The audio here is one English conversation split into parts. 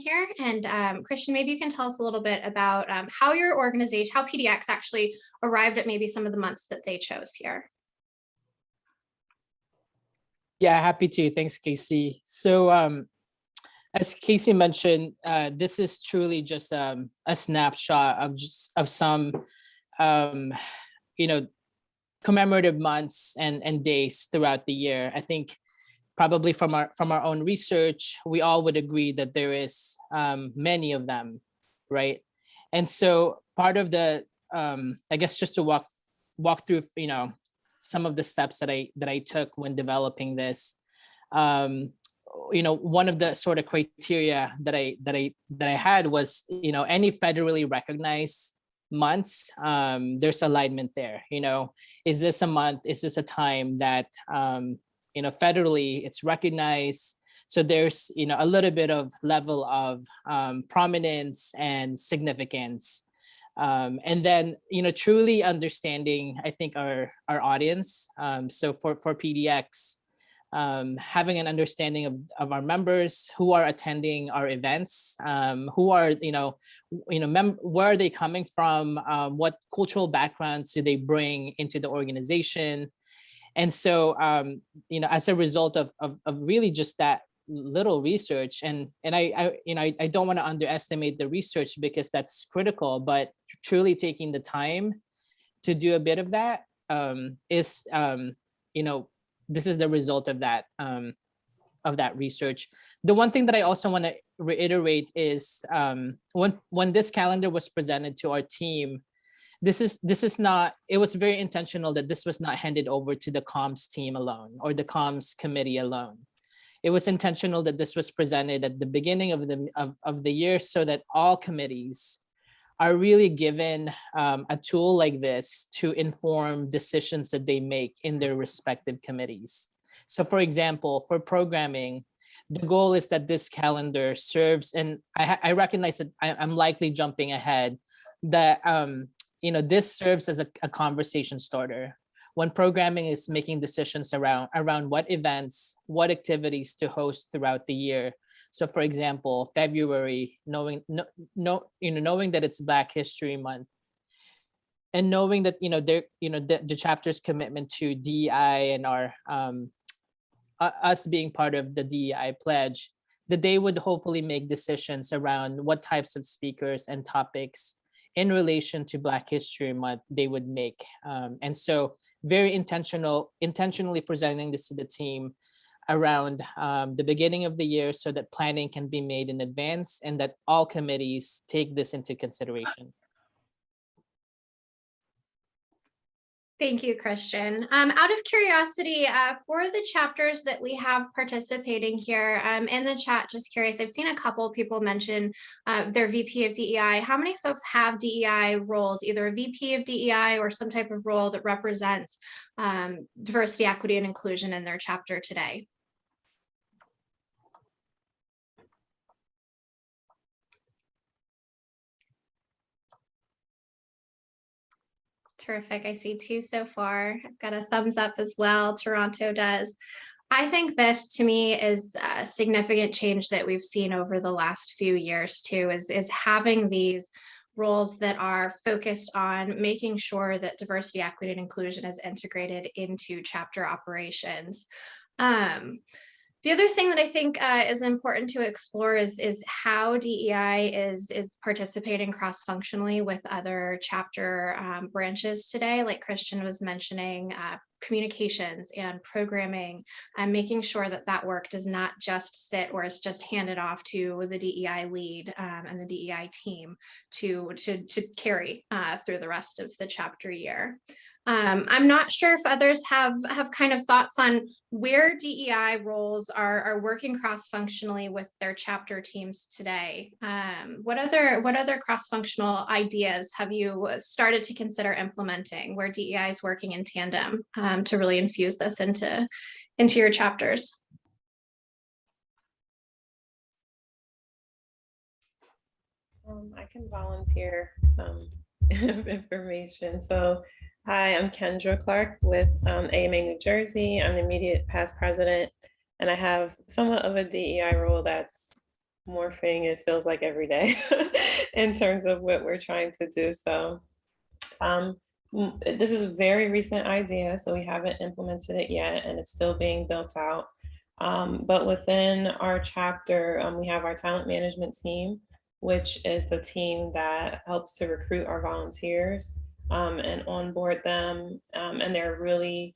here. And Christian, maybe you can tell us a little bit about how your organization, how PDX actually arrived at maybe some of the months that they chose here. Yeah, happy to. Thanks, Casey. So as Casey mentioned, this is truly just a snapshot of some, commemorative months and days throughout the year. I think probably from our own research, we all would agree that there is many of them, right? And so part of the, I guess, just to walk through, some of the steps that I took when developing this. One of the sort of criteria that I had was, any federally recognized months, there's alignment there. Is this a month? Is this a time that federally it's recognized? So there's a little bit of level of prominence and significance. And then, truly understanding, I think, our audience. So for PDX, having an understanding of our members who are attending our events, who are, where are they coming from? What cultural backgrounds do they bring into the organization? And so, as a result of really just that little research, and I don't want to underestimate the research because that's critical, but truly taking the time to do a bit of that is, this is the result of that research. The one thing that I also want to reiterate is when this calendar was presented to our team, this is not, it was very intentional that this was not handed over to the comms team alone or the comms committee alone. It was intentional that this was presented at the beginning of the year so that all committees are really given a tool like this to inform decisions that they make in their respective committees. So for example, for programming, the goal is that this calendar serves, and I recognize that I'm likely jumping ahead, that this serves as a conversation starter when programming is making decisions around what events, what activities to host throughout the year. So for example, February, knowing that it's Black History Month, and knowing that the chapter's commitment to DEI and our us being part of the DEI pledge, that they would hopefully make decisions around what types of speakers and topics in relation to Black History Month they would make. And so very intentionally presenting this to the team around the beginning of the year so that planning can be made in advance and that all committees take this into consideration. Thank you, Christian. Out of curiosity, for the chapters that we have participating here in the chat, just curious, I've seen a couple of people mention their VP of DEI. How many folks have DEI roles, either a VP of DEI or some type of role that represents diversity, equity, and inclusion in their chapter today? Terrific. I see 2 so far. I've got a thumbs up as well. Toronto does. I think this, to me, is a significant change that we've seen over the last few years too, is having these roles that are focused on making sure that diversity, equity, and inclusion is integrated into chapter operations. The other thing that I think is important to explore is how DEI is participating cross-functionally with other chapter branches today, like Christian was mentioning, communications and programming, and making sure that that work does not just sit or is just handed off to the DEI lead and the DEI team to carry through the rest of the chapter year. I'm not sure if others have kind of thoughts on where DEI roles are working cross-functionally with their chapter teams today. What other cross-functional ideas have you started to consider implementing where DEI is working in tandem to really infuse this into your chapters? I can volunteer some information. So, hi, I'm Kendra Clark with AMA New Jersey. I'm the immediate past president, and I have somewhat of a DEI role that's morphing, it feels like every day in terms of what we're trying to do. So this is a very recent idea, so we haven't implemented it yet, and it's still being built out. But within our chapter, we have our talent management team, which is the team that helps to recruit our volunteers and onboard them. And they're really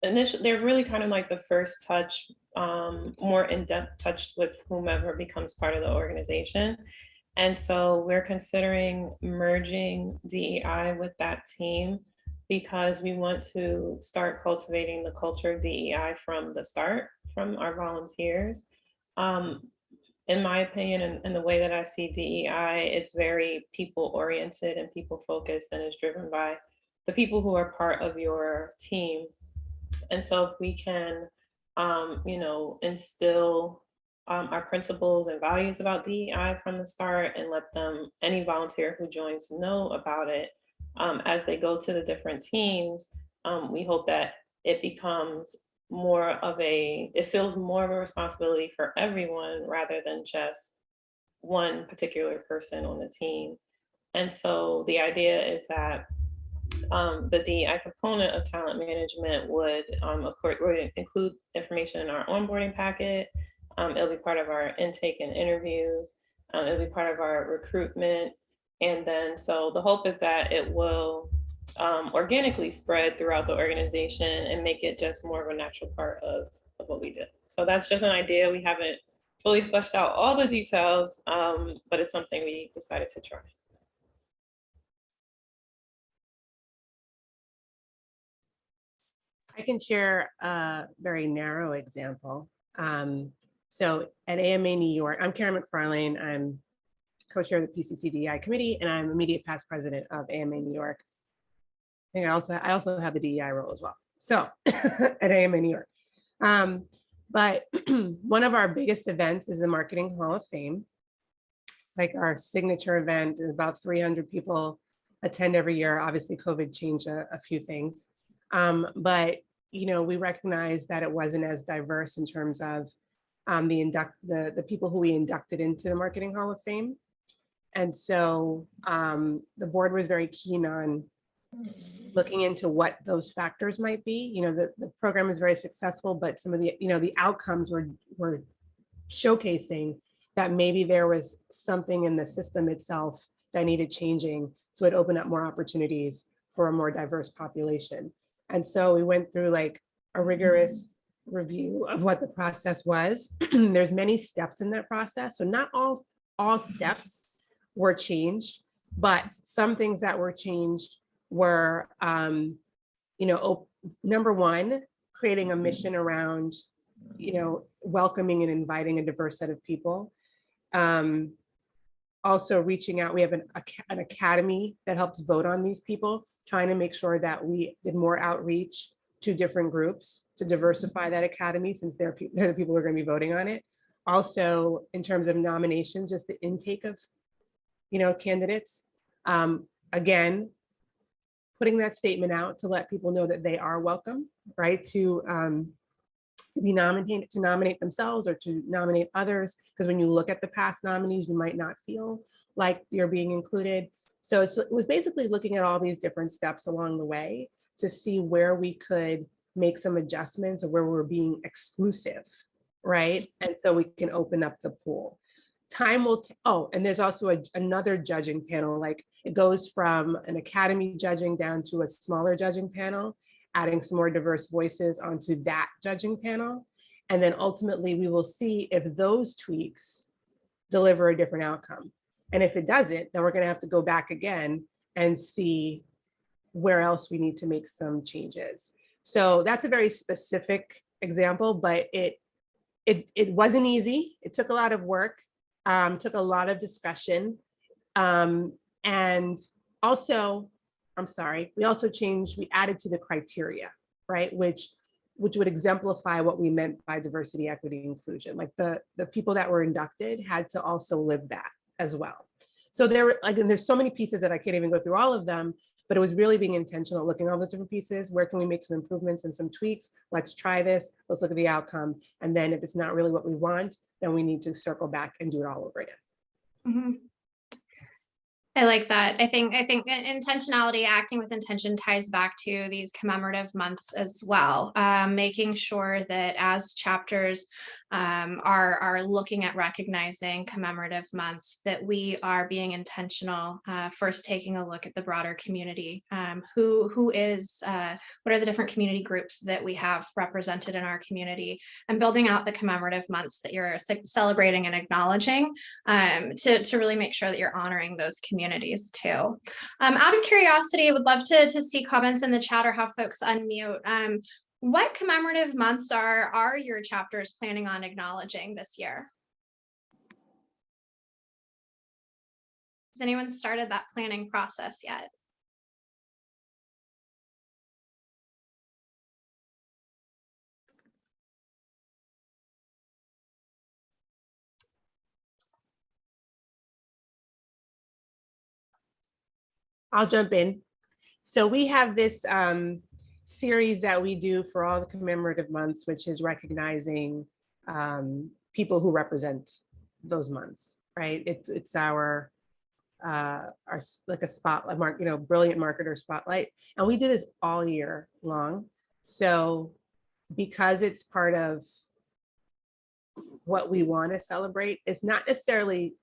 kind of like the first touch, more in-depth touch with whomever becomes part of the organization. And so we're considering merging DEI with that team because we want to start cultivating the culture of DEI from the start, from our volunteers. In my opinion, and the way that I see DEI, it's very people oriented and people focused, and is driven by the people who are part of your team. And so if we can, instill our principles and values about DEI from the start and let them, any volunteer who joins, know about it as they go to the different teams, we hope that it becomes it feels more of a responsibility for everyone rather than just one particular person on the team. And so the idea is that the DEI component of talent management would, of course, would include information in our onboarding packet. It'll be part of our intake and interviews. It'll be part of our recruitment. And then, so the hope is that it will organically spread throughout the organization and make it just more of a natural part of what we do. So that's just an idea. We haven't fully fleshed out all the details, but it's something we decided to try. I can share a very narrow example. So at AMA New York, I'm Karen McFarlane. I'm co-chair of the PCC DEI committee, and I'm immediate past president of AMA New York. I think I also have the DEI role as well. So at AMA New York. But one of our biggest events is the Marketing Hall of Fame. It's like our signature event, and about 300 people attend every year. Obviously, COVID changed a few things. But we recognize that it wasn't as diverse in terms of the people who we inducted into the Marketing Hall of Fame. And so the board was very keen on looking into what those factors might be. The program is very successful, but some of the outcomes were showcasing that maybe there was something in the system itself that needed changing, so it opened up more opportunities for a more diverse population. And so we went through like a rigorous review of what the process was. There's many steps in that process. So not all steps were changed, but some things that were changed were, number one, creating a mission around, welcoming and inviting a diverse set of people. Also reaching out, we have an academy that helps vote on these people, trying to make sure that we did more outreach to different groups to diversify that academy, since they're the people who are going to be voting on it. Also, in terms of nominations, just the intake of, candidates. Again, putting that statement out to let people know that they are welcome, right? To be nominated, to nominate themselves or to nominate others, because when you look at the past nominees, you might not feel like you're being included. So it was basically looking at all these different steps along the way to see where we could make some adjustments or where we're being exclusive, right? And so we can open up the pool. Time will, and there's also another judging panel, like it goes from an academy judging down to a smaller judging panel, adding some more diverse voices onto that judging panel. And then ultimately we will see if those tweaks deliver a different outcome. And if it doesn't, then we're going to have to go back again and see where else we need to make some changes. So that's a very specific example, but it wasn't easy. It took a lot of work, took a lot of discussion. And also, we also changed, we added to the criteria, right? Which would exemplify what we meant by diversity, equity, inclusion. Like the people that were inducted had to also live that as well. So there's so many pieces that I can't even go through all of them, but it was really being intentional, looking at all those different pieces. Where can we make some improvements and some tweaks? Let's try this. Let's look at the outcome. And then if it's not really what we want, then we need to circle back and do it all over again. Mhm. I like that. I think intentionality, acting with intention, ties back to these commemorative months as well. Making sure that as chapters are looking at recognizing commemorative months, that we are being intentional. First, taking a look at the broader community. Who is what are the different community groups that we have represented in our community, and building out the commemorative months that you're celebrating and acknowledging, to really make sure that you're honoring those communities too. Out of curiosity, I would love to see comments in the chat or have folks unmute. What commemorative months are your chapters planning on acknowledging this year? Has anyone started that planning process yet? I'll jump in. So we have this series that we do for all the commemorative months, which is recognizing people who represent those months, right? It's our like a spotlight, brilliant marketer spotlight. And we do this all year long. So because it's part of what we want to celebrate, it's not necessarily,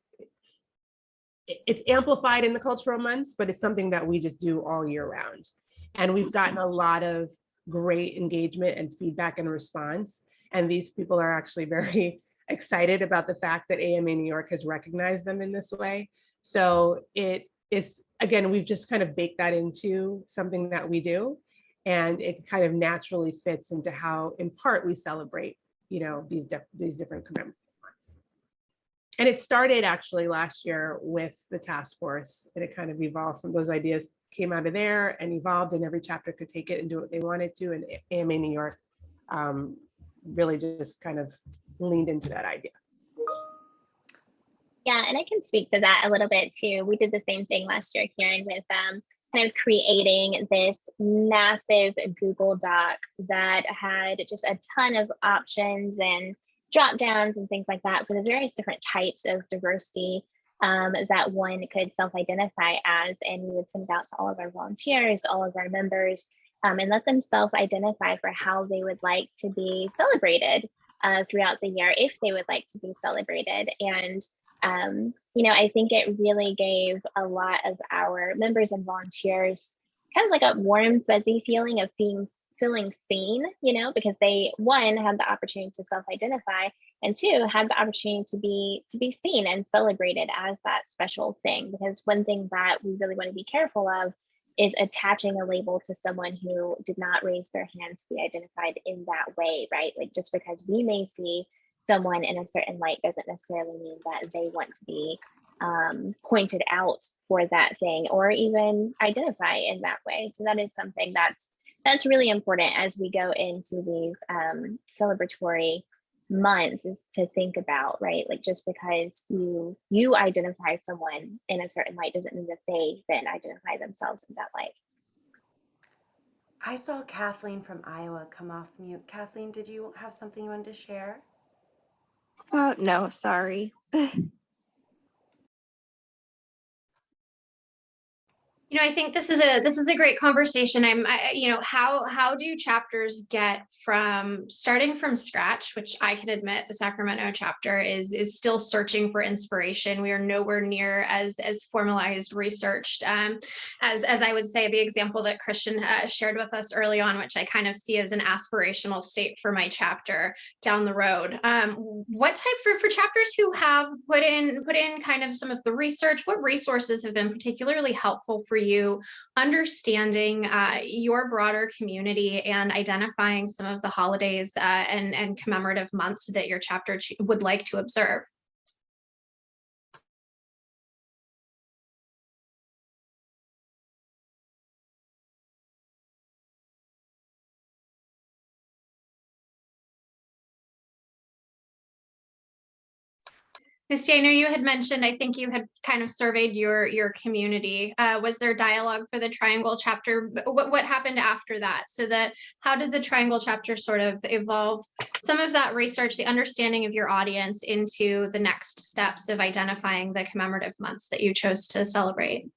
it's amplified in the cultural months, but it's something that we just do all year round. And we've gotten a lot of great engagement and feedback and response. And these people are actually very excited about the fact that AMA New York has recognized them in this way. So it is, again, we've just kind of baked that into something that we do. And it kind of naturally fits into how, in part, we celebrate, these different commemorative months. And it started actually last year with the task force, and it kind of evolved from those ideas, came out of there and evolved, and every chapter could take it and do what they wanted to. And AMA New York really just kind of leaned into that idea. Yeah, and I can speak to that a little bit too. We did the same thing last year, Karen, with kind of creating this massive Google Doc that had just a ton of options and drop downs and things like that for the various different types of diversity that one could self-identify as. And we would send it out to all of our volunteers, all of our members, and let them self-identify for how they would like to be celebrated throughout the year, if they would like to be celebrated. And I think it really gave a lot of our members and volunteers kind of like a warm, fuzzy feeling of feeling seen, because they, one, had the opportunity to self-identify, and two, had the opportunity to be seen and celebrated as that special thing. Because one thing that we really want to be careful of is attaching a label to someone who did not raise their hand to be identified in that way, right? Like, just because we may see someone in a certain light doesn't necessarily mean that they want to be pointed out for that thing or even identify in that way. So that is something that's really important as we go into these celebratory months, is to think about, right? Like, just because you identify someone in a certain light doesn't mean that they then identify themselves in that light. I saw Kathleen from Iowa come off mute. Kathleen, did you have something you wanted to share? Oh, no, sorry. I think this is a great conversation. How do chapters get from starting from scratch, which I can admit the Sacramento chapter is still searching for inspiration. We are nowhere near as formalized, researched as I would say the example that Christian shared with us early on, which I kind of see as an aspirational state for my chapter down the road. What type for chapters who have put in kind of some of the research, what resources have been particularly helpful for you understanding your broader community and identifying some of the holidays and commemorative months that your chapter would like to observe? Misty, I know you had mentioned, I think you had kind of surveyed your community. Was there dialogue for the Triangle chapter? What happened after that? How did the Triangle chapter sort of evolve some of that research, the understanding of your audience into the next steps of identifying the commemorative months that you chose to celebrate?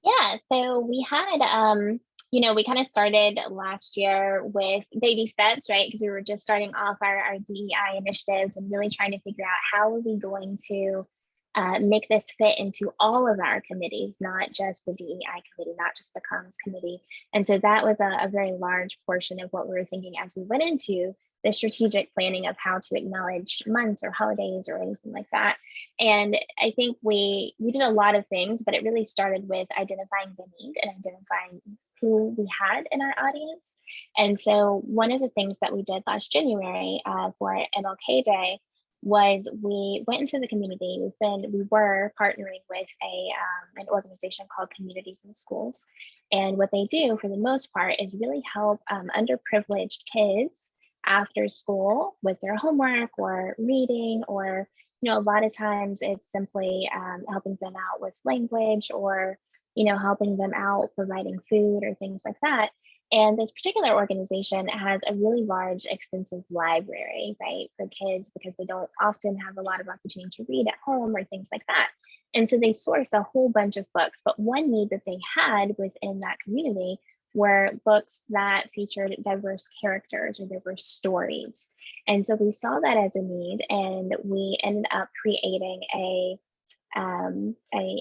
Yeah, so we had, we kind of started last year with baby steps, right? Because we were just starting off our DEI initiatives and really trying to figure out how are we going to make this fit into all of our committees, not just the DEI committee, not just the comms committee. And so that was a very large portion of what we were thinking as we went into the strategic planning of how to acknowledge months or holidays or anything like that. And I think we did a lot of things, but it really started with identifying the need and identifying who we had in our audience. And so one of the things that we did last January for MLK Day was we went into the community. We were partnering with an organization called Communities in Schools. And what they do for the most part is really help underprivileged kids after school with their homework or reading, or a lot of times it's simply helping them out with language, or helping them out providing food or things like that. And this particular organization has a really large, extensive library, right, for kids, because they don't often have a lot of opportunity to read at home or things like that. And so they source a whole bunch of books, but one need that they had within that community were books that featured diverse characters or diverse stories. And so we saw that as a need, and we ended up creating a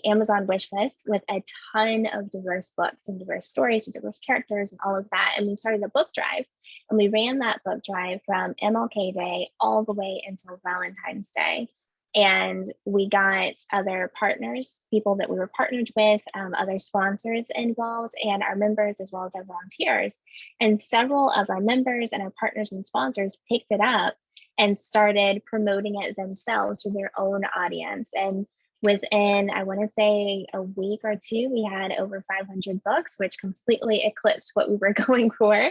Amazon wish list with a ton of diverse books and diverse stories and diverse characters and all of that. And we started a book drive, and we ran that book drive from MLK Day all the way until Valentine's Day. And we got other partners, people that we were partnered with, other sponsors involved, and our members, as well as our volunteers. And several of our members and our partners and sponsors picked it up and started promoting it themselves to their own audience. And within, I want to say, a week or two, we had over 500 books, which completely eclipsed what we were going for.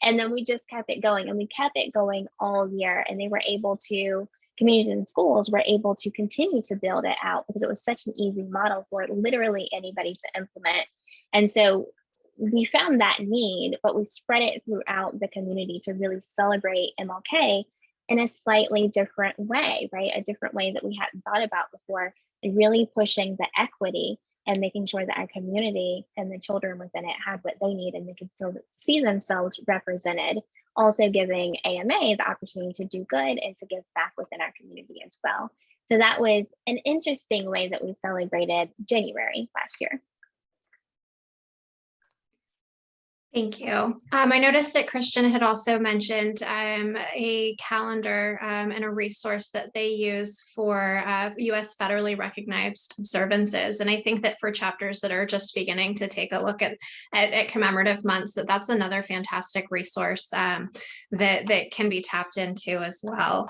And then we just kept it going, and we kept it going all year. And they were able to, Communities in Schools were able to continue to build it out because it was such an easy model for literally anybody to implement. And so we found that need, but we spread it throughout the community to really celebrate MLK in a slightly different way, right? A different way that we hadn't thought about before, and really pushing the equity and making sure that our community and the children within it had what they need and they could still see themselves represented. Also giving AMA the opportunity to do good and to give back within our community as well. So that was an interesting way that we celebrated January last year. Thank you. I noticed that Christian had also mentioned a calendar and a resource that they use for US federally recognized observances. And I think that for chapters that are just beginning to take a look at commemorative months, that's another fantastic resource that can be tapped into as well.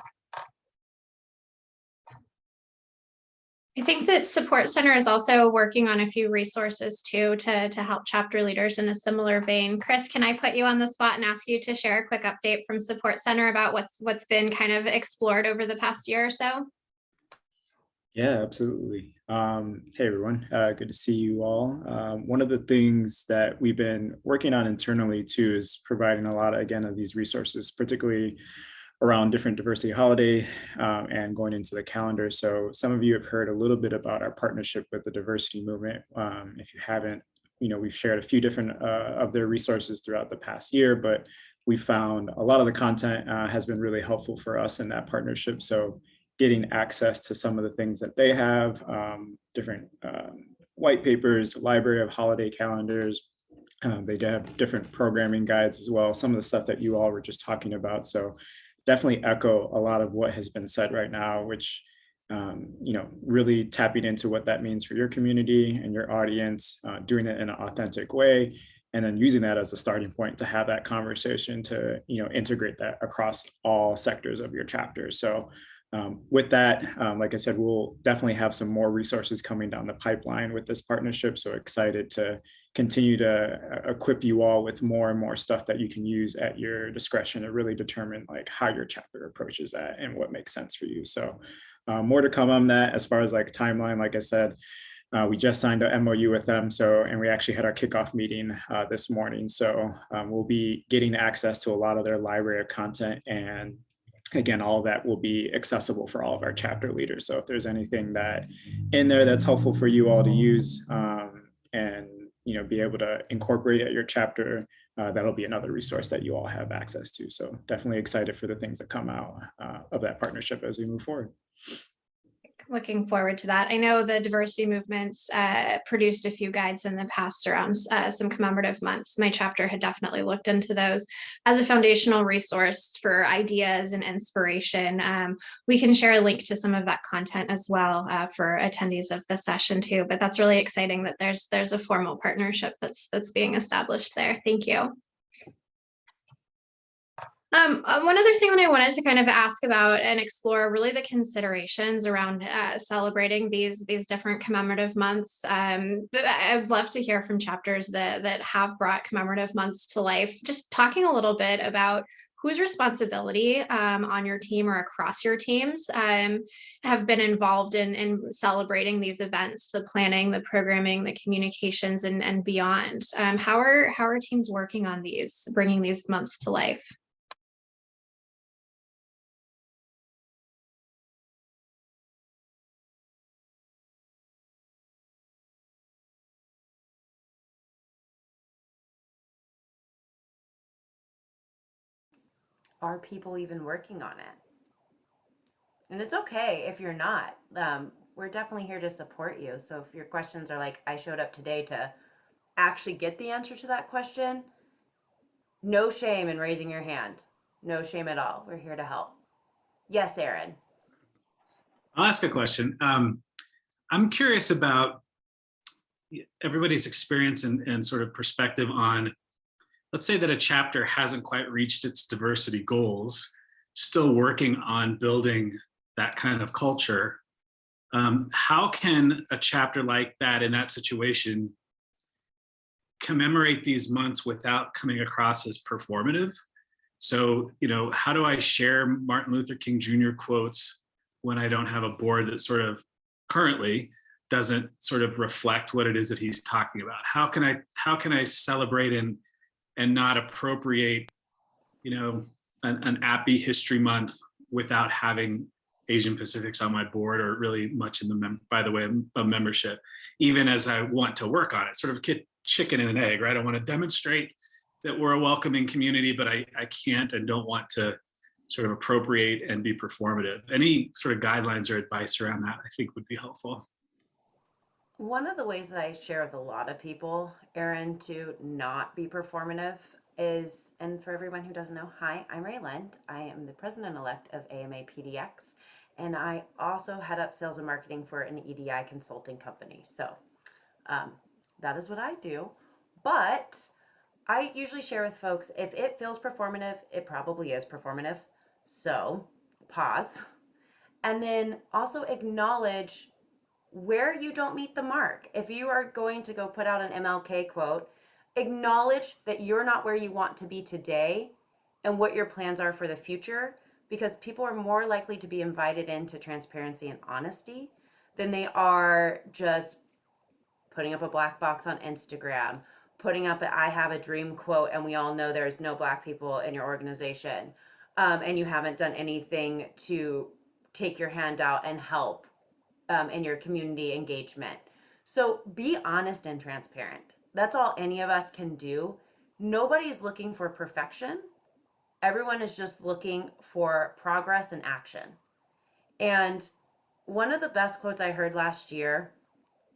I think that Support Center is also working on a few resources too to help chapter leaders in a similar vein. Chris, can I put you on the spot and ask you to share a quick update from Support Center about what's been kind of explored over the past year or so? Yeah, absolutely. Hey everyone, good to see you all. One of the things that we've been working on internally too is providing a lot, again, of these resources, particularly around different diversity holiday and going into the calendar. So some of you have heard a little bit about our partnership with the diversity movement. If you haven't, we've shared a few different of their resources throughout the past year, but we found a lot of the content has been really helpful for us in that partnership. So getting access to some of the things that they have, different white papers, library of holiday calendars. They have different programming guides as well, some of the stuff that you all were just talking about. So definitely echo a lot of what has been said right now, which, really tapping into what that means for your community and your audience, doing it in an authentic way, and then using that as a starting point to have that conversation to, integrate that across all sectors of your chapter. So with that, like I said, we'll definitely have some more resources coming down the pipeline with this partnership. So excited to continue to equip you all with more and more stuff that you can use at your discretion to really determine like how your chapter approaches that and what makes sense for you. So more to come on that as far as like timeline. Like I said, we just signed an MOU with them. So, and we actually had our kickoff meeting this morning. So we'll be getting access to a lot of their library of content. And again, all of that will be accessible for all of our chapter leaders. So if there's anything that in there that's helpful for you all to use and be able to incorporate at your chapter, that'll be another resource that you all have access to. So definitely excited for the things that come out of that partnership as we move forward. Looking forward to that. I know the diversity movements produced a few guides in the past around some commemorative months. My chapter had definitely looked into those as a foundational resource for ideas and inspiration. We can share a link to some of that content as well for attendees of the session too, but that's really exciting that there's a formal partnership that's being established there. Thank you. One other thing that I wanted to kind of ask about and explore really the considerations around celebrating these different commemorative months. I'd love to hear from chapters that have brought commemorative months to life. Just talking a little bit about whose responsibility on your team or across your teams have been involved in celebrating these events, the planning, the programming, the communications, and beyond. How are teams working on these, bringing these months to life? Are people even working on it? And it's okay if you're not. We're definitely here to support you. So if your questions are like, I showed up today to actually get the answer to that question, no shame in raising your hand. No shame at all. We're here to help. Yes, Aaron. I'll ask a question. I'm curious about everybody's experience and sort of perspective on, let's say that a chapter hasn't quite reached its diversity goals, still working on building that kind of culture. How can a chapter like that in that situation commemorate these months without coming across as performative? So, how do I share Martin Luther King Jr. quotes when I don't have a board that sort of currently doesn't sort of reflect what it is that he's talking about? How can I celebrate and not appropriate, an API History Month without having Asian Pacifics on my board or really much in the membership, even as I want to work on it, sort of chicken and an egg, right? I want to demonstrate that we're a welcoming community, but I can't and don't want to sort of appropriate and be performative. Any sort of guidelines or advice around that, I think would be helpful. One of the ways that I share with a lot of people, Aaron, to not be performative is, and for everyone who doesn't know, hi, I'm Ray Lent. I am the president-elect of AMA PDX, and I also head up sales and marketing for an EDI consulting company. So that is what I do. But I usually share with folks, if it feels performative, it probably is performative. So pause. And then also acknowledge where you don't meet the mark. If you are going to go put out an MLK quote, acknowledge that you're not where you want to be today and what your plans are for the future, because people are more likely to be invited into transparency and honesty than they are just putting up a black box on Instagram, putting up a I have a dream quote, and we all know there's no Black people in your organization, and you haven't done anything to take your hand out and help in your community engagement. So be honest and transparent. That's all any of us can do. Nobody's looking for perfection. Everyone is just looking for progress and action. And one of the best quotes I heard last year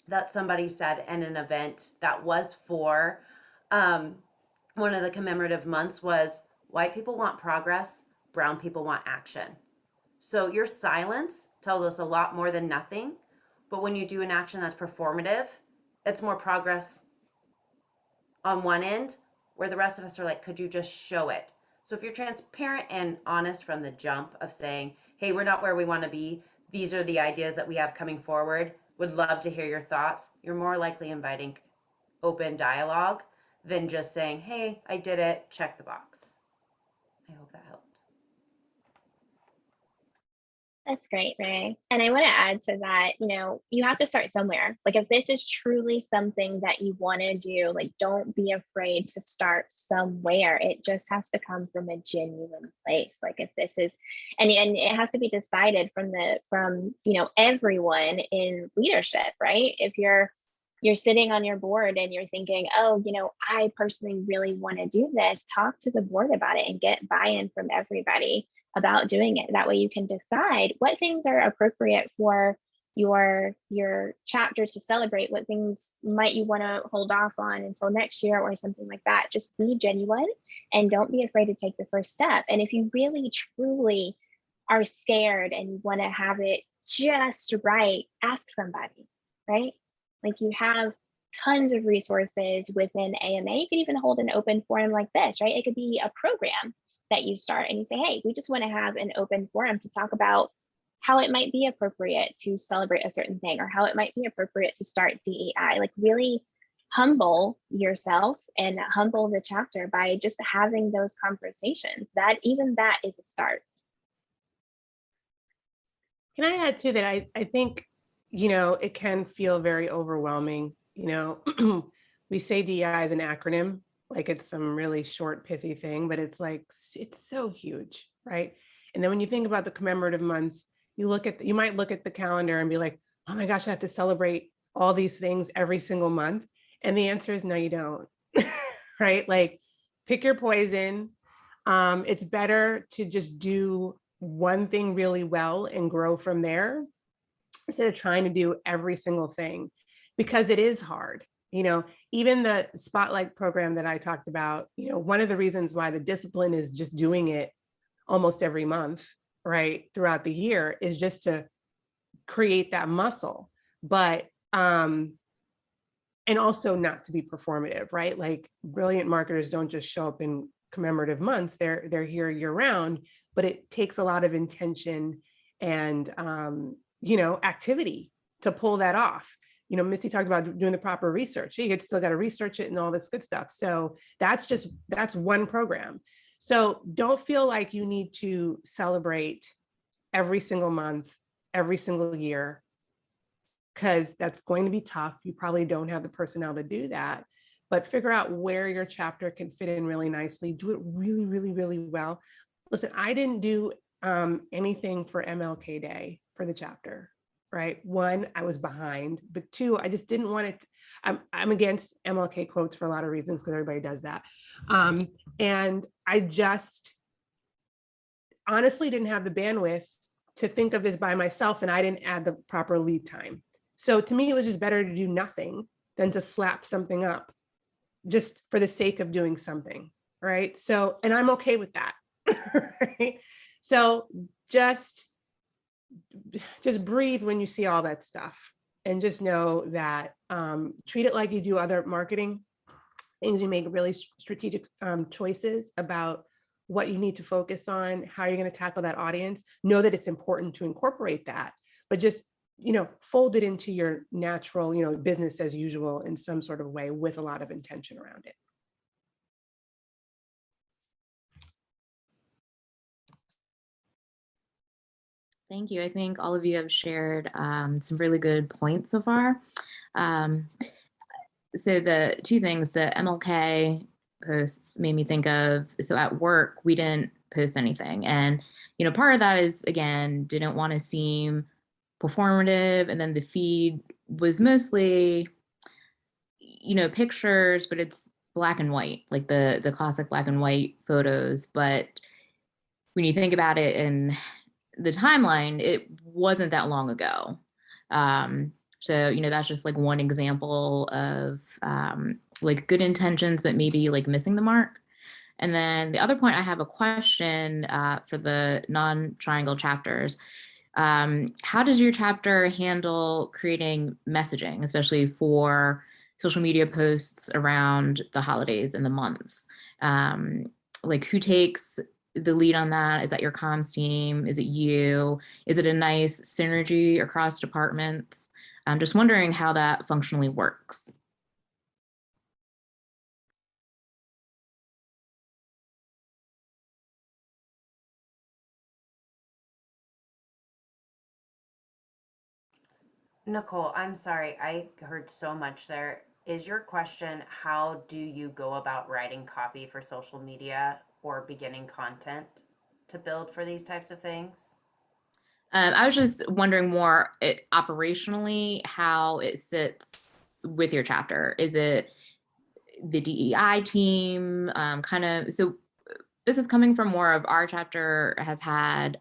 that somebody said in an event that was for one of the commemorative months was, white people want progress, brown people want action. So your silence tells us a lot more than nothing, but when you do an action that's performative, it's more progress on one end, where the rest of us are like, could you just show it? So if you're transparent and honest from the jump of saying, hey, we're not where we want to be, these are the ideas that we have coming forward, would love to hear your thoughts, you're more likely inviting open dialogue than just saying, hey, I did it, check the box. I hope that helped. That's great, Ray. And I want to add to that, you have to start somewhere. Like if this is truly something that you want to do, like don't be afraid to start somewhere. It just has to come from a genuine place. Like if this is, and it has to be decided from everyone in leadership, right? If you're sitting on your board and you're thinking, oh, I personally really want to do this, talk to the board about it and get buy-in from everybody about doing it. That way you can decide what things are appropriate for your chapter to celebrate, what things might you want to hold off on until next year or something like that. Just be genuine and don't be afraid to take the first step. And if you really truly are scared and you want to have it just right, ask somebody, right? Like you have tons of resources within AMA. You could even hold an open forum like this, right? It could be a program that you start and you say, hey, we just want to have an open forum to talk about how it might be appropriate to celebrate a certain thing or how it might be appropriate to start DEI. Like really humble yourself and humble the chapter by just having those conversations. That is a start. Can I add to that? I think, it can feel very overwhelming. We say DEI is an acronym, like it's some really short, pithy thing, but it's like, it's so huge, right? And then when you think about the commemorative months, you might look at the calendar and be like, oh my gosh, I have to celebrate all these things every single month. And the answer is no, you don't, right? Like pick your poison. It's better to just do one thing really well and grow from there instead of trying to do every single thing, because it is hard. Even the spotlight program that I talked about, one of the reasons why the discipline is just doing it almost every month, right, throughout the year is just to create that muscle. But, and also not to be performative, right? Like brilliant marketers don't just show up in commemorative months, they're here year round, but it takes a lot of intention and, activity to pull that off. Misty talked about doing the proper research. You still got to research it and all this good stuff. So that's one program. So don't feel like you need to celebrate every single month, every single year, because that's going to be tough. You probably don't have the personnel to do that, but figure out where your chapter can fit in really nicely. Do it really, really, really well. Listen, I didn't do anything for MLK Day for the chapter. Right. One, I was behind, but two, I just didn't want it. I'm against MLK quotes for a lot of reasons because everybody does that. And I just honestly didn't have the bandwidth to think of this by myself, and I didn't add the proper lead time. So to me, it was just better to do nothing than to slap something up just for the sake of doing something. Right. So, and I'm okay with that. Right. So just breathe when you see all that stuff and just know that treat it like you do other marketing things. You make really strategic choices about what you need to focus on, how you're going to tackle that audience. Know that it's important to incorporate that, but just fold it into your natural business as usual in some sort of way with a lot of intention around it. Thank you. I think all of you have shared some really good points so far. So the two things, the MLK posts made me think of, so at work, we didn't post anything. And, part of that is, again, didn't want to seem performative. And then the feed was mostly, pictures, but it's black and white, like the classic black and white photos. But when you think about it in the timeline, it wasn't that long ago. So, that's just like one example of like good intentions, but maybe like missing the mark. And then the other point, I have a question for the non-triangle chapters. How does your chapter handle creating messaging, especially for social media posts around the holidays and the months? Like who takes the lead on that? Is that your comms team? Is it you? Is it a nice synergy across departments? I'm just wondering how that functionally works. Nicole, I'm sorry, I heard so much there. Is your question, how do you go about writing copy for social media or beginning content to build for these types of things? I was just wondering more operationally how it sits with your chapter. Is it the DEI team? So this is coming from more of our chapter has had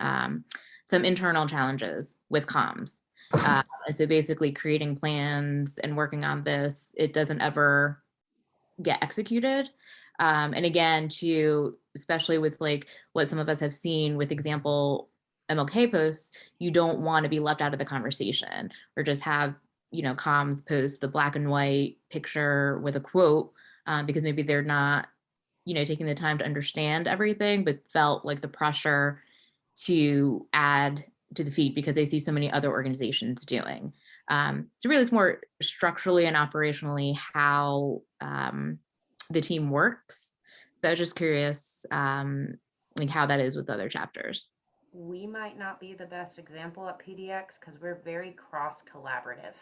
some internal challenges with comms. And so basically creating plans and working on this, it doesn't ever get executed. And again, especially with like what some of us have seen with example MLK posts, you don't want to be left out of the conversation or just have, comms post the black and white picture with a quote because maybe they're not, taking the time to understand everything, but felt like the pressure to add to the feed because they see so many other organizations doing. So really it's more structurally and operationally how the team works. So I was just curious like how that is with other chapters. We might not be the best example at PDX because we're very cross collaborative.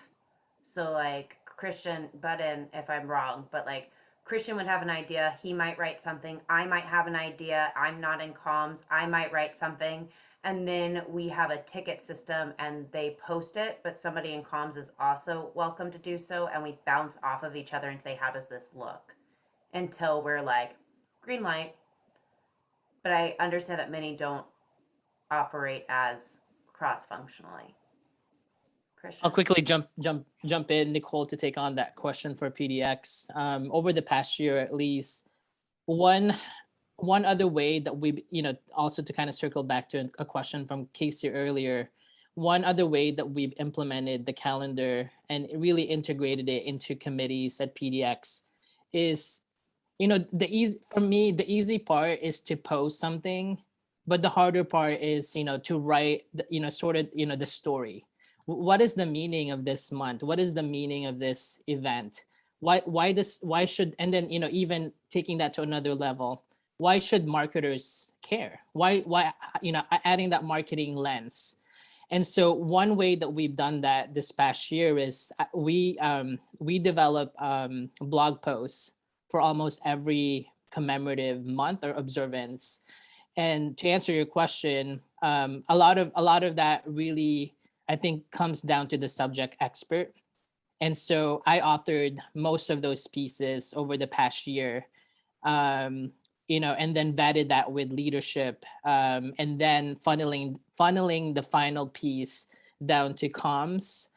So like Christian, butt in if I'm wrong, but like Christian would have an idea, he might write something, I might have an idea, I'm not in comms, I might write something, and then we have a ticket system and they post it, but somebody in comms is also welcome to do so, and we bounce off of each other and say, how does this look? Until we're like, green light. But I understand that many don't operate as cross-functionally. Christian? I'll quickly jump in, Nicole, to take on that question for PDX. Over the past year, at least, one other way that we, also to kind of circle back to a question from Casey earlier, one other way that we've implemented the calendar and really integrated it into committees at PDX is, for me, the easy part is to post something, but the harder part is, to write, the story. What is the meaning of this month? What is the meaning of this event? Why should, and then, even taking that to another level, why should marketers care? Why, adding that marketing lens. And so one way that we've done that this past year is we develop blog posts for almost every commemorative month or observance. And to answer your question, a lot of that really, I think, comes down to the subject expert. And so I authored most of those pieces over the past year, and then vetted that with leadership, and then funneling the final piece down to comms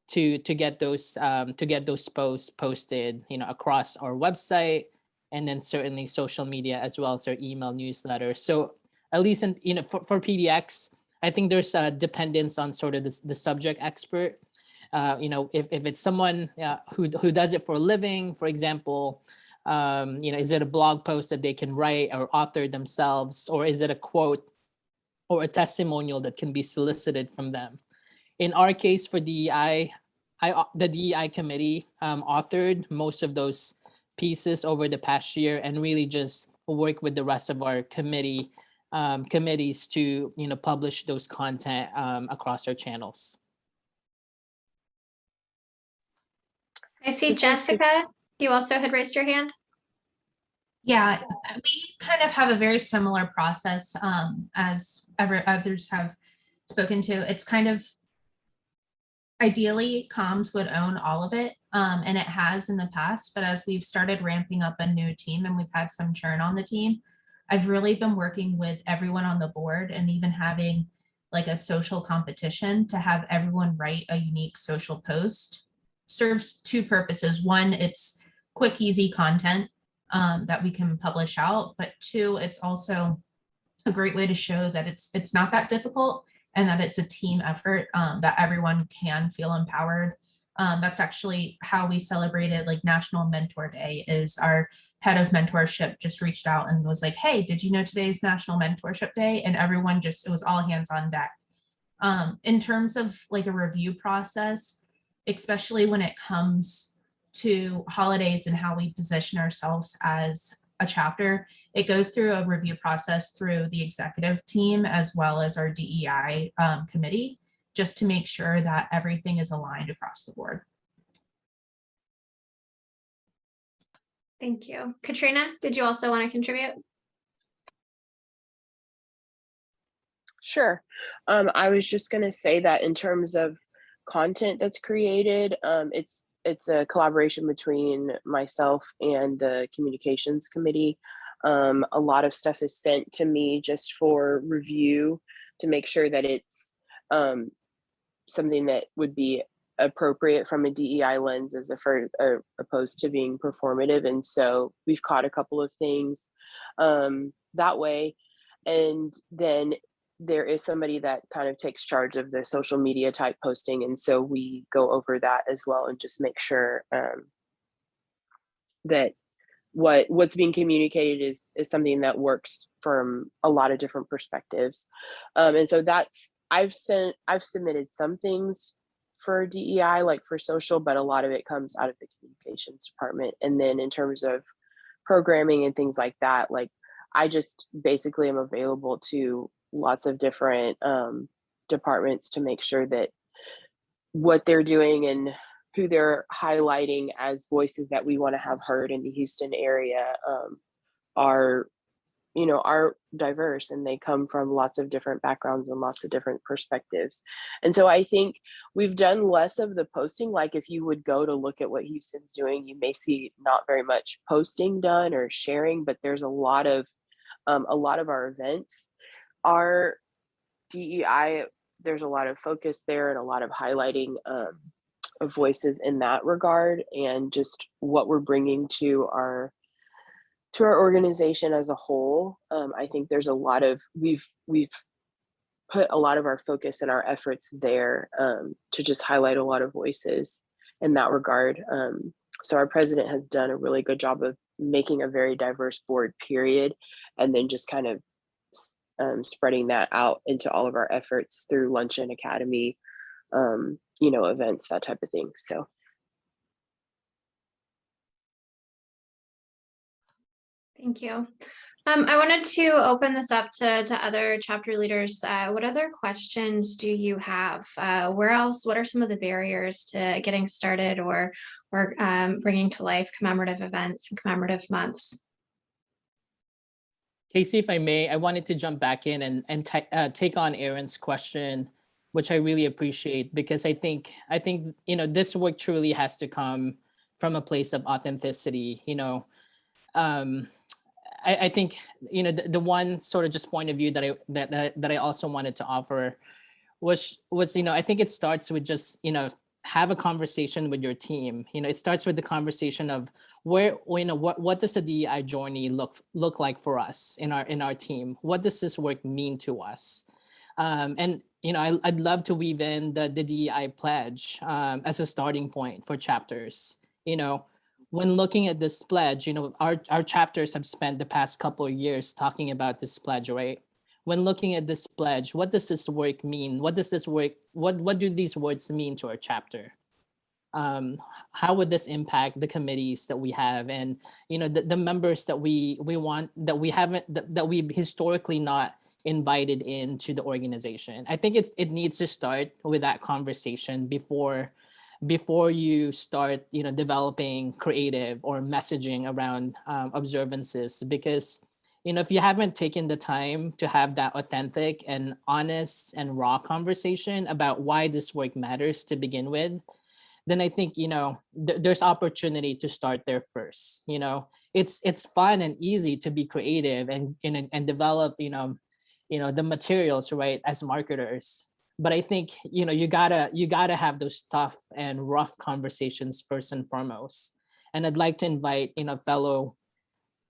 to get those posts posted, across our website, and then certainly social media as well as our email newsletter. So at least for PDX, I think there's a dependence on sort of the subject expert. If it's someone who does it for a living, for example, is it a blog post that they can write or author themselves, or is it a quote or a testimonial that can be solicited from them? In our case for DEI, the DEI committee authored most of those pieces over the past year and really just work with the rest of our committees to publish those content across our channels. I see Jessica, you also had raised your hand. Yeah, we kind of have a very similar process as others have spoken to. It's kind of ideally comms would own all of it, and it has in the past, but as we've started ramping up a new team and we've had some churn on the team, I've really been working with everyone on the board and even having like a social competition to have everyone write a unique social post. Serves two purposes. One, it's quick, easy content that we can publish out, but two, it's also a great way to show that it's not that difficult and that it's a team effort, that everyone can feel empowered. That's actually how we celebrated like National Mentor Day. Is our head of mentorship just reached out and was like, hey, did you know today's National Mentorship Day? And everyone it was all hands on deck. In terms of like a review process, especially when it comes to holidays and how we position ourselves as a chapter, it goes through a review process through the executive team as well as our DEI committee, just to make sure that everything is aligned across the board. Thank you. Katrina, did you also want to contribute? Sure. I was just going to say that in terms of content that's created, it's a collaboration between myself and the communications committee. A lot of stuff is sent to me just for review to make sure that it's something that would be appropriate from a DEI lens as opposed to being performative. And so we've caught a couple of things that way. And then there is somebody that kind of takes charge of the social media type posting. And so we go over that as well and just make sure that what's being communicated is something that works from a lot of different perspectives. And so I've submitted some things for DEI, like for social, but a lot of it comes out of the communications department. And then in terms of programming and things like that, like I just basically am available to lots of different departments to make sure that what they're doing and who they're highlighting as voices that we want to have heard in the Houston area are diverse, and they come from lots of different backgrounds and lots of different perspectives. And so I think we've done less of the posting. Like if you would go to look at what Houston's doing, you may see not very much posting done or sharing, but there's a lot of our events are DEI. There's a lot of focus there and a lot of highlighting of voices in that regard, and just what we're bringing to our organization as a whole. I think there's a lot of we've put a lot of our focus and our efforts there to just highlight a lot of voices in that regard. So our president has done a really good job of making a very diverse board, period, and then just kind of spreading that out into all of our efforts through Luncheon Academy, events, that type of thing. So. Thank you. I wanted to open this up to other chapter leaders. What other questions do you have? What are some of the barriers to getting started or bringing to life commemorative events and commemorative months? Casey, if I may, I wanted to jump back in and take on Aaron's question, which I really appreciate, because I think this work truly has to come from a place of authenticity. I think the one sort of just point of view that I also wanted to offer was I think it starts with just have a conversation with your team. It starts with the conversation of what does the DEI journey look like for us in our team? What does this work mean to us? And I'd love to weave in the DEI pledge as a starting point for chapters. When looking at this pledge, our chapters have spent the past couple of years talking about this pledge, right? When looking at this pledge, what does this work mean? What do these words mean to our chapter? How would this impact the committees that we have, and the members that we want, that we've historically not invited into the organization? I think it needs to start with that conversation before you start developing creative or messaging around observances, because if you haven't taken the time to have that authentic and honest and raw conversation about why this work matters to begin with, then I think there's opportunity to start there first. It's fun and easy to be creative and develop the materials, right, as marketers. But I think you gotta have those tough and rough conversations first and foremost. And I'd like to invite fellow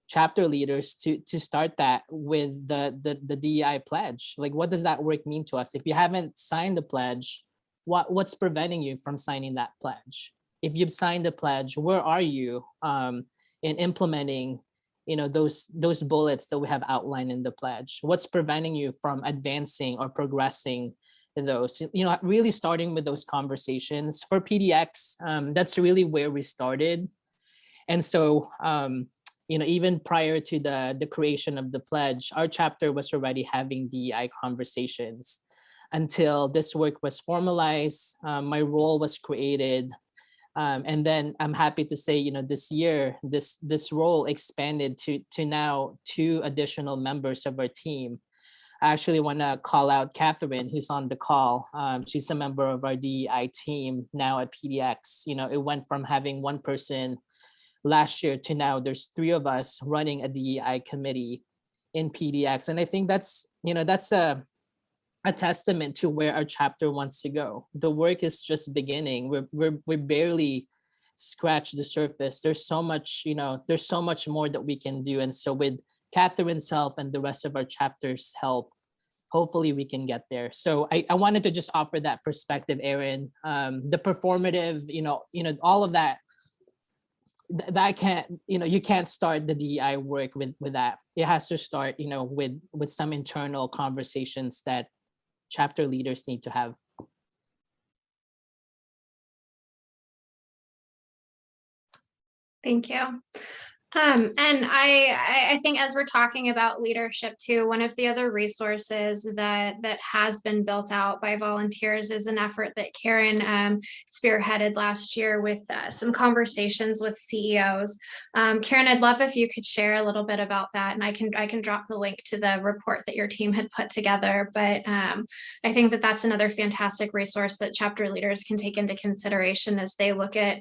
chapter leaders to start that with the DEI pledge. Like, what does that work mean to us? If you haven't signed the pledge, what's preventing you from signing that pledge? If you've signed the pledge, where are you in implementing those bullets that we have outlined in the pledge? What's preventing you from advancing or progressing those? Really starting with those conversations. For PDX, that's really where we started. And so even prior to the creation of the pledge, our chapter was already having DEI conversations. until this work was formalized. My role was created. And then I'm happy to say, this year, this role expanded to now 2 additional members of our team. I actually want to call out Catherine, who's on the call. She's a member of our DEI team now at PDX. It went from having 1 person last year to now there's 3 of us running a DEI committee in PDX. And I think that's a testament to where our chapter wants to go. The work is just beginning. We barely scratched the surface. There's so much, there's so much more that we can do. And so with Catherine's help and the rest of our chapter's help, hopefully we can get there. So I wanted to just offer that perspective, Erin. The performative, all of that, that can't, you can't start the DEI work with that. It has to start, with some internal conversations that chapter leaders need to have. Thank you. And I think as we're talking about leadership too, one of the other resources that has been built out by volunteers is an effort that Karen spearheaded last year with some conversations with CEOs. Karen, I'd love if you could share a little bit about that, and I can drop the link to the report that your team had put together. But I think that that's another fantastic resource that chapter leaders can take into consideration as they look at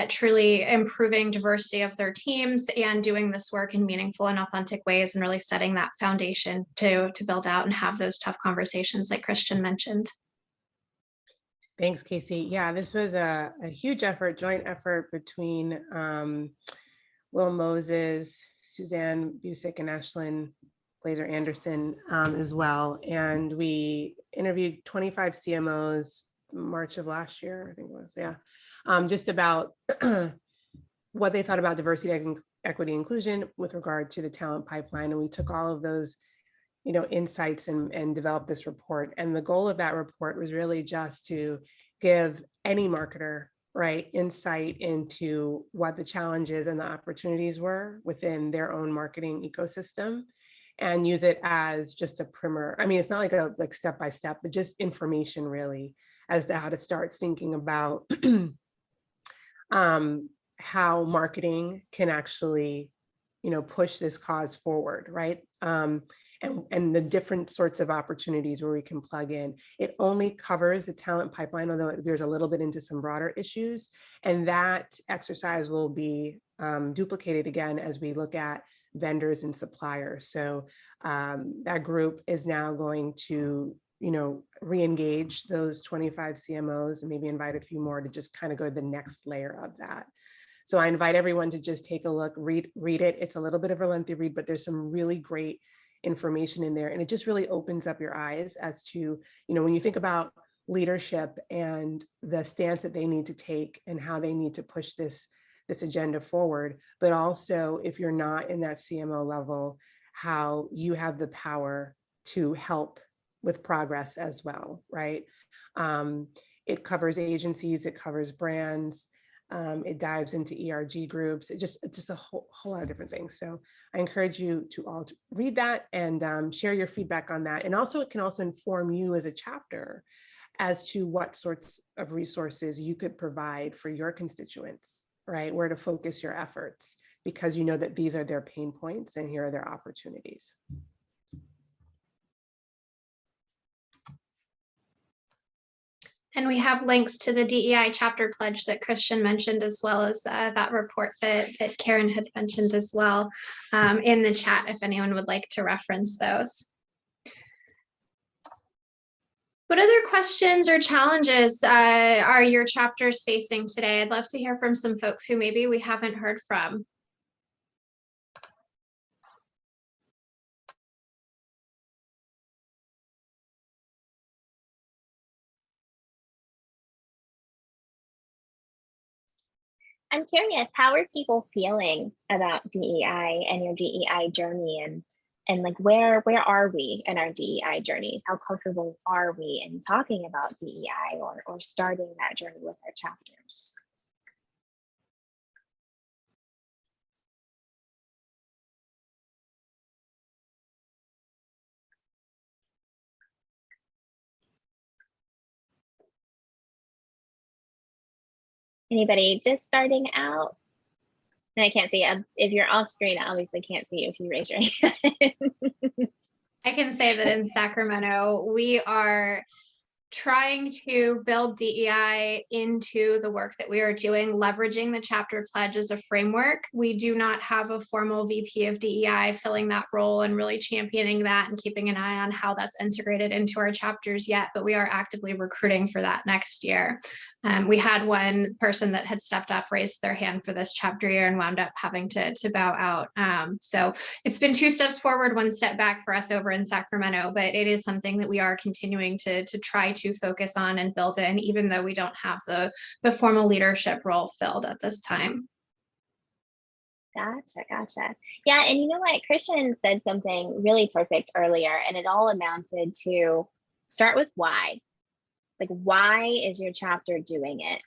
truly improving diversity of their teams and doing this work in meaningful and authentic ways, and really setting that foundation to build out and have those tough conversations like Christian mentioned. Thanks, Casey. Yeah, this was a huge effort, joint effort between Will Moses, Suzanne Busick, and Ashlyn Glazer Anderson as well. And we interviewed 25 CMOs March of last year, I think it was, yeah. Just about what they thought about diversity, equity, inclusion with regard to the talent pipeline. And we took all of those, insights and developed this report. And the goal of that report was really just to give any marketer, right, insight into what the challenges and the opportunities were within their own marketing ecosystem, and use it as just a primer. I mean, it's not like step by step, but just information really as to how to start thinking about how marketing can actually, push this cause forward, right? And the different sorts of opportunities where we can plug in. It only covers the talent pipeline, although it veers a little bit into some broader issues. And that exercise will be duplicated again as we look at vendors and suppliers. So that group is now going to, re-engage those 25 CMOs and maybe invite a few more to just kind of go to the next layer of that. So I invite everyone to just take a look, read it. It's a little bit of a lengthy read, but there's some really great information in there. And it just really opens up your eyes as to, when you think about leadership and the stance that they need to take and how they need to push this agenda forward, but also if you're not in that CMO level, how you have the power to help with progress as well, right? It covers agencies, it covers brands, it dives into ERG groups. It's just a whole lot of different things. So I encourage you to all read that and share your feedback on that. And also it can also inform you as a chapter as to what sorts of resources you could provide for your constituents, right? Where to focus your efforts, because you know that these are their pain points and here are their opportunities. And we have links to the DEI chapter pledge that Christian mentioned, as well as that report that Karen had mentioned as well in the chat, if anyone would like to reference those. What other questions or challenges are your chapters facing today? I'd love to hear from some folks who maybe we haven't heard from. I'm curious, how are people feeling about DEI and your DEI journey, and like where are we in our DEI journeys? How comfortable are we in talking about DEI or starting that journey with our chapters? Anybody just starting out? And I can't see, if you're off screen, I obviously can't see you if you raise your hand. I can say that in Sacramento, we are trying to build DEI into the work that we are doing, leveraging the chapter pledge as a framework. We do not have a formal VP of DEI filling that role and really championing that and keeping an eye on how that's integrated into our chapters yet, but we are actively recruiting for that next year. We had one person that had stepped up, raised their hand for this chapter year and wound up having to bow out. So it's been 2 steps forward, 1 step back for us over in Sacramento, but it is something that we are continuing to try to focus on and build in, even though we don't have the formal leadership role filled at this time. Gotcha. Yeah, and you know what? Christian said something really perfect earlier, and it all amounted to start with why. Like, why is your chapter doing it?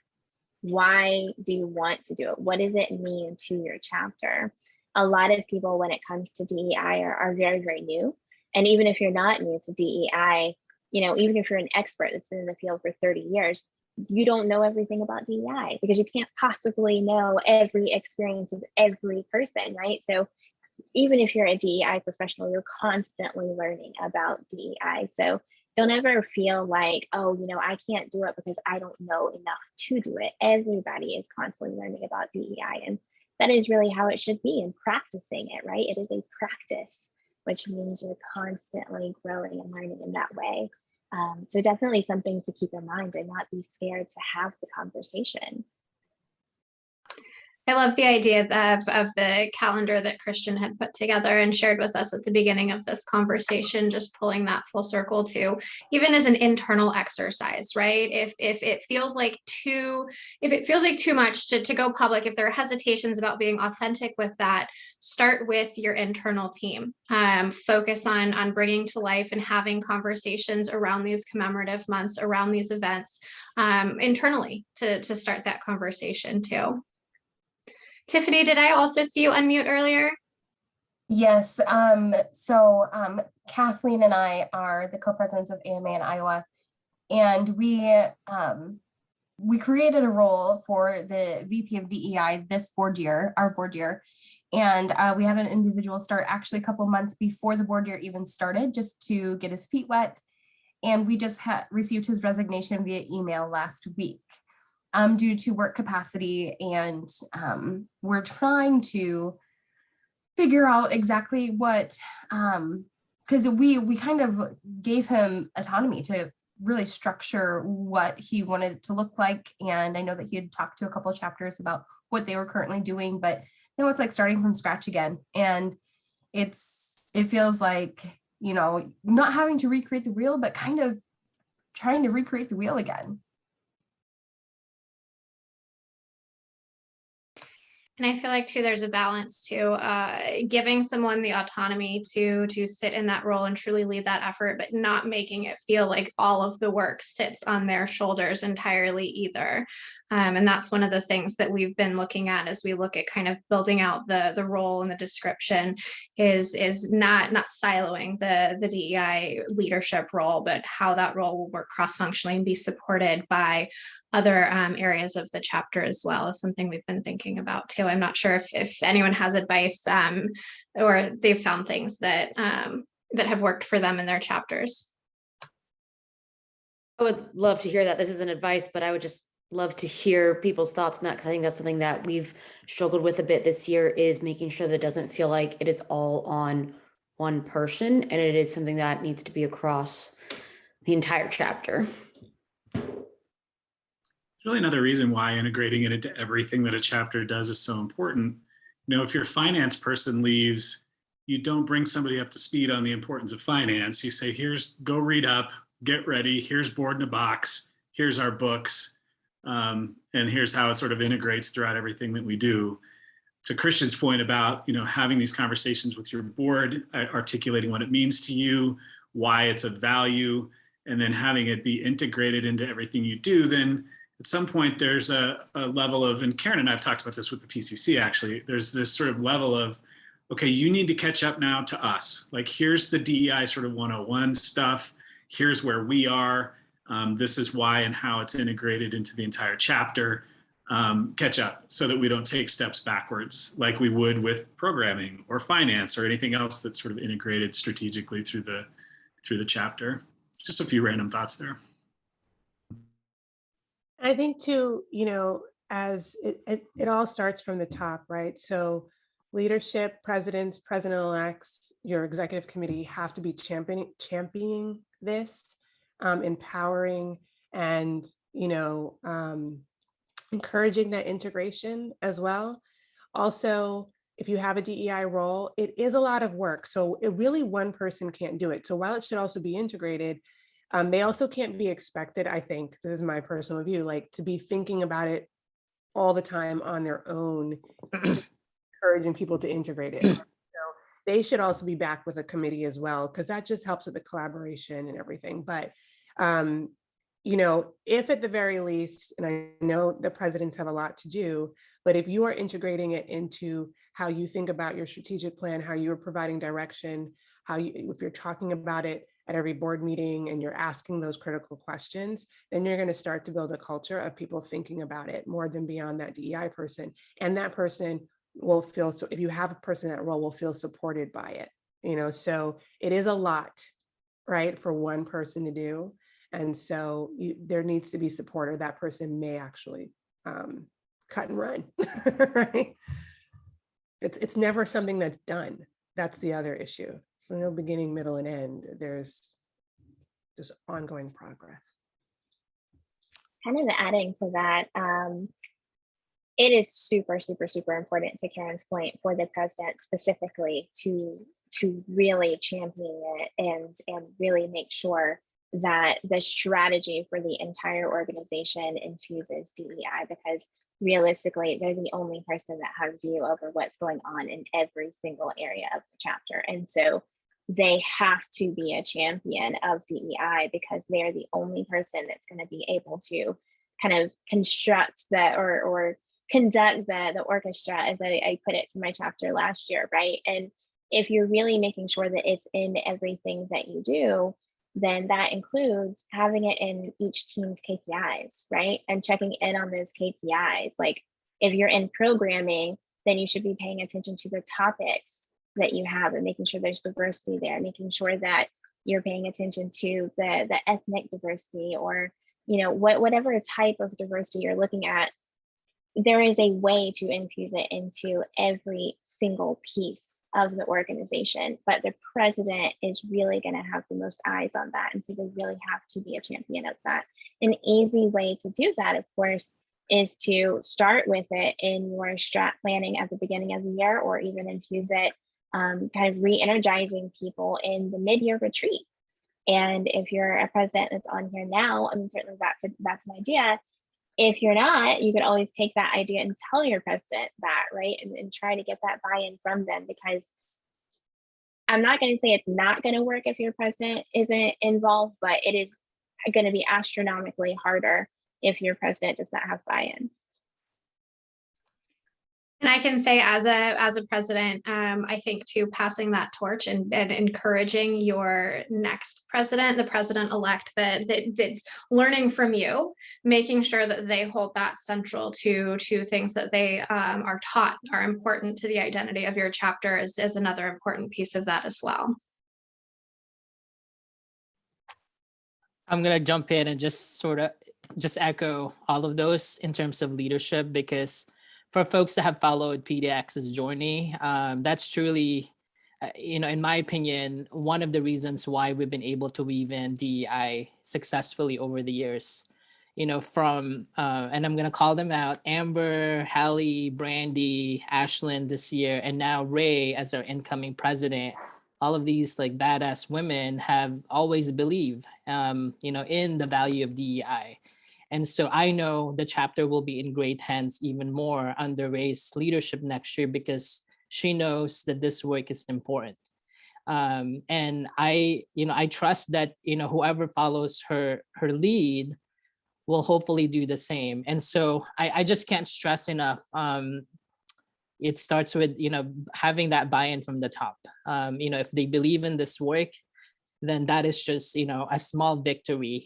Why do you want to do it? What does it mean to your chapter? A lot of people, when it comes to DEI, are very, very new. And even if you're not new to DEI, you know, even if you're an expert that's been in the field for 30 years, you don't know everything about DEI because you can't possibly know every experience of every person, right? So even if you're a DEI professional, you're constantly learning about DEI. So don't ever feel like, oh, you know, I can't do it because I don't know enough to do it. Everybody is constantly learning about DEI, and that is really how it should be in practicing it, right? It is a practice, which means you're constantly growing and learning in that way. So definitely something to keep in mind and not be scared to have the conversation. I love the idea of the calendar that Christian had put together and shared with us at the beginning of this conversation, just pulling that full circle to even as an internal exercise, right? If it feels like too much to go public, if there are hesitations about being authentic with that, start with your internal team. Focus on bringing to life and having conversations around these commemorative months, around these events, internally to start that conversation too. Tiffany, did I also see you unmute earlier? Yes. So Kathleen and I are the co-presidents of AMA in Iowa, and we created a role for the VP of DEI this board year, our board year, and we had an individual start actually a couple months before the board year even started, just to get his feet wet, and we just received his resignation via email last week. Due to work capacity, and we're trying to figure out exactly what, because we kind of gave him autonomy to really structure what he wanted it to look like, and I know that he had talked to a couple of chapters about what they were currently doing, but now it's like starting from scratch again, and it feels like, you know, not having to recreate the wheel, but kind of trying to recreate the wheel again. And I feel like too, there's a balance to giving someone the autonomy to sit in that role and truly lead that effort, but not making it feel like all of the work sits on their shoulders entirely either. And that's one of the things that we've been looking at as we look at kind of building out the role and the description is not siloing the DEI leadership role, but how that role will work cross-functionally and be supported by other areas of the chapter as well, is something we've been thinking about too. I'm not sure if anyone has advice or they've found things that have worked for them in their chapters. I would love to hear that. This isn't advice, but I would just love to hear people's thoughts on that, because I think that's something that we've struggled with a bit this year, is making sure that it doesn't feel like it is all on one person, and it is something that needs to be across the entire chapter. Really another reason why integrating it into everything that a chapter does is so important. You know, if your finance person leaves, you don't bring somebody up to speed on the importance of finance. You say, go read up, get ready, here's Board in a Box, here's our books, and here's how it sort of integrates throughout everything that we do. To Christian's point about, you know, having these conversations with your board, articulating what it means to you, why it's of value, and then having it be integrated into everything you do, then at some point there's a level of, and Karen and I have talked about this with the PCC actually, there's this sort of level of, okay, you need to catch up now to us. Like, here's the DEI sort of 101 stuff. Here's where we are. This is why and how it's integrated into the entire chapter. catch up so that we don't take steps backwards like we would with programming or finance or anything else that's sort of integrated strategically through the chapter. Just a few random thoughts there. I think too, as it all starts from the top, right? So leadership, presidents, president-elects, your executive committee have to be championing this, empowering and, encouraging that integration as well. Also, if you have a DEI role, it is a lot of work. So it really one person can't do it. So while it should also be integrated, they also can't be expected, I think, this is my personal view, like to be thinking about it all the time on their own, encouraging people to integrate it. So they should also be back with a committee as well, because that just helps with the collaboration and everything. But if at the very least, and I know the presidents have a lot to do, but if you are integrating it into how you think about your strategic plan, how you are providing direction, if you're talking about it at every board meeting and you're asking those critical questions, then you're going to start to build a culture of people thinking about it more than beyond that DEI person. And that person will feel, so if you have a person in that role, will feel supported by it, so it is a lot, right, for one person to do. And so there needs to be support, or that person may actually cut and run, right? It's never something that's done. That's the other issue. So no beginning, middle, and end. There's just ongoing progress. Kind of adding to that, it is super, super, super important, to Karen's point, for the president specifically to really champion it and really make sure that the strategy for the entire organization infuses DEI, because realistically, they're the only person that has view over what's going on in every single area of the chapter. And so they have to be a champion of DEI, because they're the only person that's going to be able to kind of construct that or conduct the orchestra, as I put it to my chapter last year, right? And if you're really making sure that it's in everything that you do, then that includes having it in each team's KPIs, right? And checking in on those KPIs. Like if you're in programming, then you should be paying attention to the topics that you have and making sure there's diversity there, making sure that you're paying attention to the ethnic diversity, or whatever type of diversity you're looking at. There is a way to infuse it into every single piece of the organization, but the president is really going to have the most eyes on that. And so they really have to be a champion of that. An easy way to do that, of course, is to start with it in your strat planning at the beginning of the year, or even infuse it kind of re-energizing people in the mid-year retreat. And if you're a president that's on here now, I mean, certainly that's an idea. If you're not, you could always take that idea and tell your president that, right? And try to get that buy-in from them, because I'm not going to say it's not going to work if your president isn't involved, but it is going to be astronomically harder if your president does not have buy-in. And I can say as a president, I think too, passing that torch and encouraging your next president, the president-elect that's learning from you, making sure that they hold that central to things that they are taught are important to the identity of your chapter is another important piece of that as well. I'm going to jump in and just echo all of those in terms of leadership, because for folks that have followed PDX's journey, that's truly, in my opinion, one of the reasons why we've been able to weave in DEI successfully over the years. From, and I'm going to call them out, Amber, Hallie, Brandy, Ashlyn this year, and now Ray as our incoming president. All of these like badass women have always believed, in the value of DEI. And so I know the chapter will be in great hands even more under Ray's leadership next year, because she knows that this work is important. And I trust that, whoever follows her lead will hopefully do the same. And so I just can't stress enough. It starts with, having that buy-in from the top. If they believe in this work, then that is just, a small victory,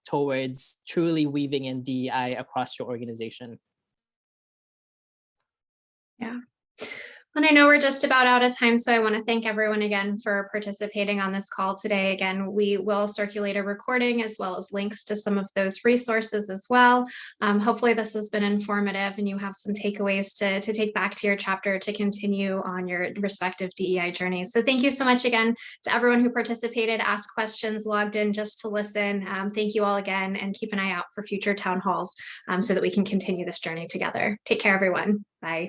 towards truly weaving in DEI across your organization. And I know we're just about out of time, so I want to thank everyone again for participating on this call today. Again, we will circulate a recording as well as links to some of those resources as well. Hopefully this has been informative and you have some takeaways to take back to your chapter to continue on your respective DEI journeys. So thank you so much again to everyone who participated, asked questions, logged in just to listen. Thank you all again, and keep an eye out for future town halls so that we can continue this journey together. Take care, everyone. Bye.